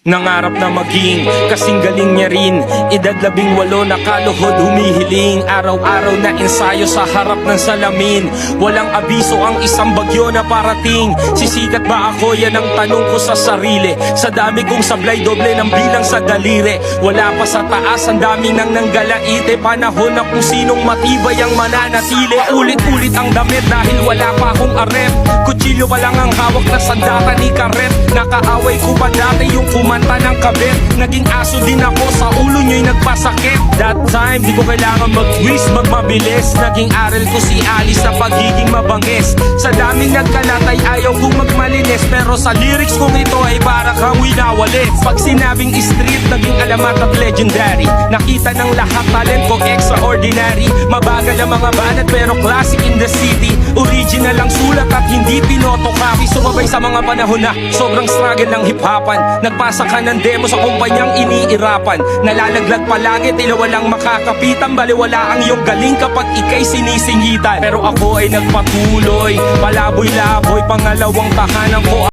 Nangarap na maging kasing galing niya rin. Edad 18 nakaluhod humihiling. Araw-araw na ensayo sa harap ng salamin. Walang abiso ang isang bagyo na parating. Sisikat ba ako? Yan ang tanong ko sa sarili. Sa dami kong sablay, doble ng bilang sa daliri. Wala pa sa taas, ang dami nang nanggalaite. Panahon na kung sinong matibay ang mananatili. Ulit-ulit ang damit dahil wala pa akong arep. Kutsilyo pa lang ang hawak na sandata ni Karet. Nakaaway ko pa dati yung kumanta ng kabit. Naging aso din ako, sa ulo nyo'y nagpasakit. That time, di ko kailangan mag-twist, magmabilis. Naging aral ko si Alice sa pagiging mabangis. Sa daming nagkalatay, ayaw kong magmalinis. Pero sa lyrics kong ito ay para kang winawalit. Pag sinabing street, naging alamat at legendary. Nakita ng lahat, talent ko extraordinary. Mabagal ang mga banat pero classic in the city. Original ang sulat at hindi pinotocopy. Sumabay sa mga panahon na sobrang struggle ng hip-hopan. Nagpasa ka ng demo sa kumpanyang iniirapan. Nalalaglag palagi, tila walang makakapitan. Baliwala ang iyong galing kapag ikay sinisingitan. Pero ako ay nagpatuloy, palaboy-laboy, pangalawang tahanan ko.